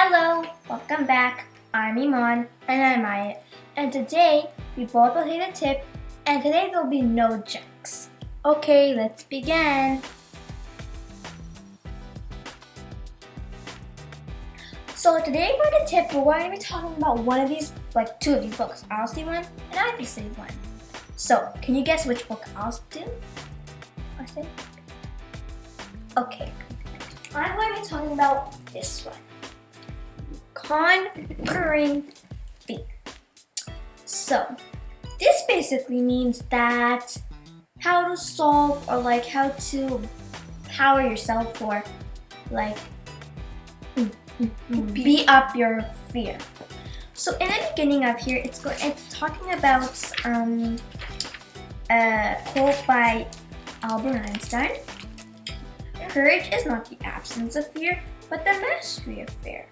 Hello, welcome back. I'm Iman and I'm Maya, and today we both will hit a tip, and today there'll be no jokes. Okay, let's begin. So today for the tip, we're going to be talking about one of these, like two of these books. I'll see one and I will see one. So, can you guess which book I'll do? Okay, I'm going to be talking about this one. Conquering fear. So, this basically means that how to solve or like how to power yourself or like beat up your fear. So in the beginning of here, it's talking about a quote by Albert Einstein. Courage is not the absence of fear, but the mastery of fear.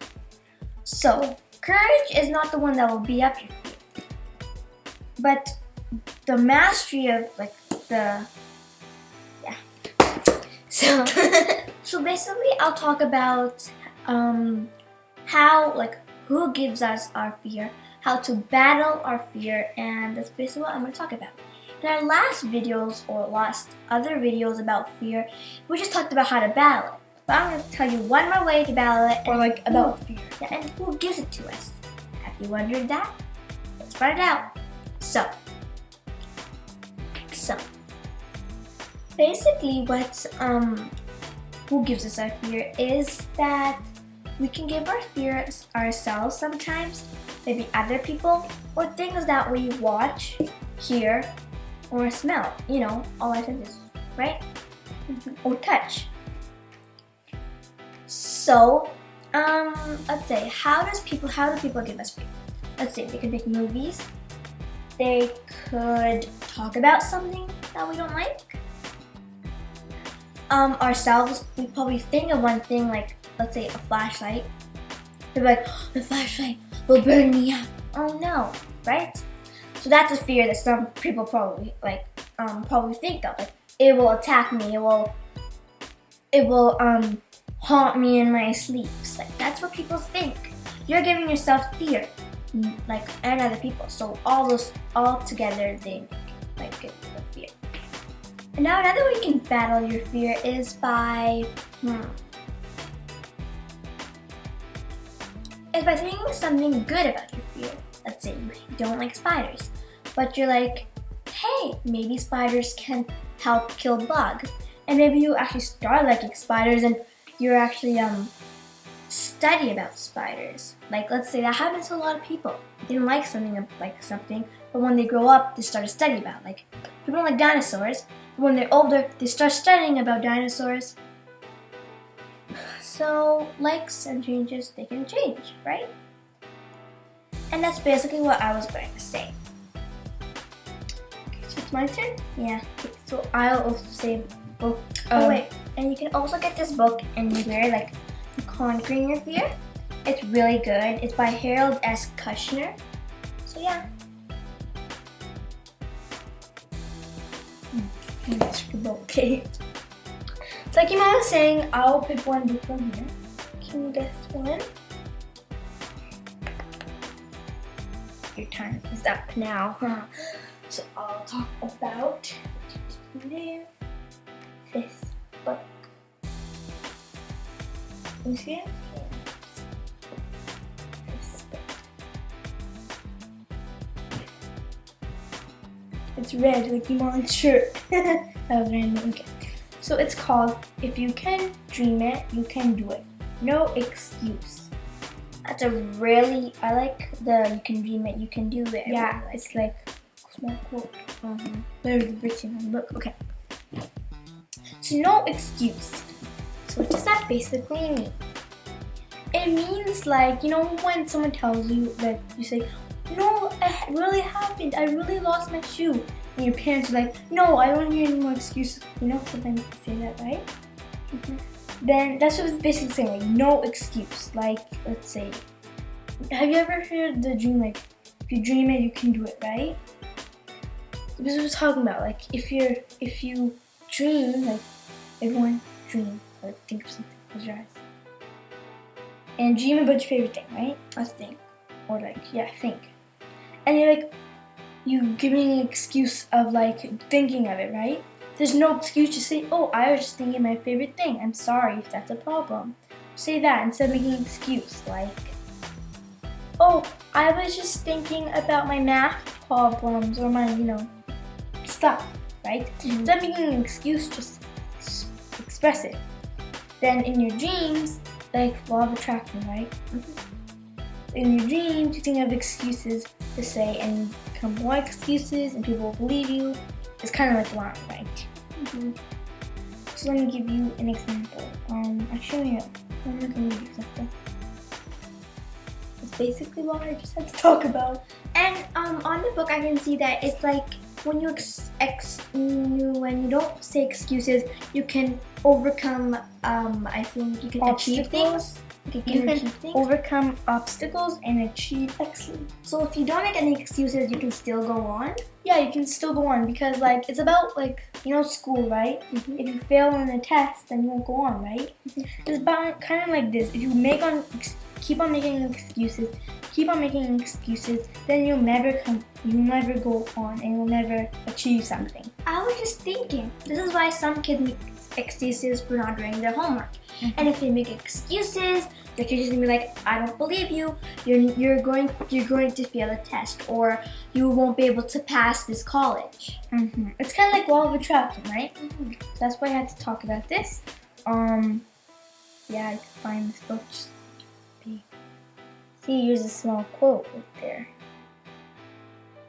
So, courage is not the one that will beat up your fear, but the mastery of So basically, I'll talk about how who gives us our fear, how to battle our fear, and that's basically what I'm going to talk about. In our last videos or other videos about fear, we just talked about how to battle it. But I'm going to tell you one more way to battle it, or about fear. Yeah, and who gives it to us? Have you wondered that? Let's find out. So basically, who gives us our fear is that we can give our fears ourselves sometimes, maybe other people, or things that we watch, hear, or smell. You know, all our senses, right? Or touch. So, let's say, how do people give us fear? Let's say they could make movies. They could talk about something that we don't like. Ourselves, we probably think of one thing, like, let's say a flashlight. They're like, oh, the flashlight will burn me up. Oh no, right? So that's a fear that some people probably think of. Like, it will attack me. It will haunt me in my sleeps. Like, that's what people think. You're giving yourself fear, and other people. So all together, they give you the fear. And now another way you can battle your fear is by thinking something good about your fear. Let's say you don't like spiders, but you're like, hey, maybe spiders can help kill bugs. And maybe you actually start liking spiders and you're actually study about spiders. Like, let's say that happens to a lot of people. They didn't like something, but when they grow up, they start to study about. Like, people don't like dinosaurs, but when they're older, they start studying about dinosaurs. So, likes and changes, they can change, right? And that's basically what I was going to say. Okay, so it's my turn? Yeah. Okay, so I'll also say book. And you can also get this book anywhere, Conquering Your Fear. It's really good. It's by Harold S. Kushner. So yeah. Okay. So like Iman was saying, I'll pick one book from here. Can you guess one? Your time is up now. So I'll talk about this book. You see it? This book. It's red, like Iman's shirt. That was random. Okay. So it's called If You Can Dream It, You Can Do It. No Excuse. That's I like the You Can Dream It, You Can Do It. Yeah, it's like a small quote. Literally written on the book. Okay. So no excuse. So what does that basically mean? It means when someone tells you that you say, no, it really happened. I really lost my shoe. And your parents are like, no, I don't hear any more excuses. Sometimes you say that, right? Then that's what it's basically saying, no excuse. Like, let's say, have you ever heard the dream, if you dream it, you can do it, right? So this is what we're talking about. If you dream, everyone dream. Think of something. Close your eyes. and dream about your favorite thing, right? I think. Or like, yeah, think. And you're like, you give me an excuse of like thinking of it, right? There's no excuse to say, oh, I was just thinking of my favorite thing. I'm sorry if that's a problem. Say that instead of making an excuse like, oh, I was just thinking about my math problems or my, stuff, right? Instead of making an excuse, just express it. Then in your dreams, like law of attraction, right? In your dreams, you think of excuses to say and become more excuses and people will believe you. It's kind of like lying, right? So let me give you an example. Actually, no. I'm not going to give you an example. It's basically what I just had to talk about. And on the book, I can see that it's like when you when you don't say excuses, you can overcome. I think you can achieve things. You can overcome obstacles and achieve excellence. So if you don't make any excuses, you can still go on. Yeah, you can still go on because like it's about like school, right? If you fail on a test, then you won't go on, right? It's about kind of like this. If you keep on making excuses, then you'll never go on and you'll never achieve something. I was just thinking, this is why some kids make excuses for not doing their homework. And if they make excuses, the teacher's gonna be like, I don't believe you. You're going to fail a test, or you won't be able to pass this college. It's kind of like law of attraction, right? That's why I had to talk about this. Yeah, I could find this book. See, here's a small quote right there.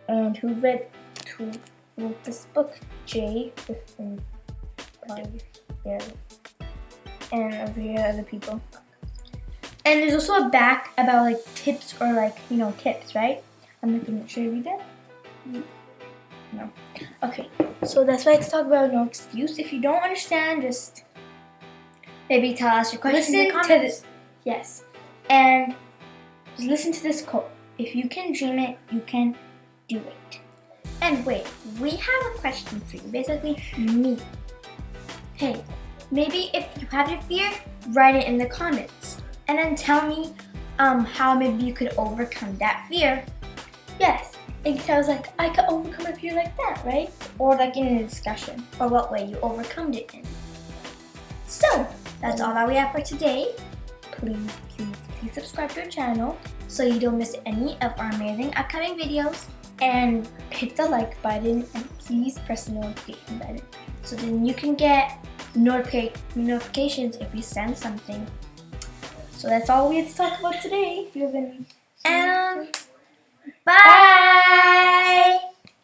And who wrote this book? Jay Griffin. There. And over here, other people. And there's also a back about like tips or like tips, right? I'm not gonna show you that. No. Okay. So that's why I talk about no excuse. If you don't understand, just maybe tell us your question in the comments. Listen to this. Yes. And just listen to this quote. If you can dream it, you can do it. And wait, we have a question for you. Basically, me. Hey, maybe if you have your fear, write it in the comments. And then tell me how maybe you could overcome that fear. Yes. And tell us like, I could overcome a fear like that, right? Or like in a discussion. Or what way you overcome it in. So, that's all that we have for today. Please subscribe to our channel so you don't miss any of our amazing upcoming videos. And hit the like button and please press the notification button so then you can get notifications if we send something. So that's all we had to talk about today. If you have any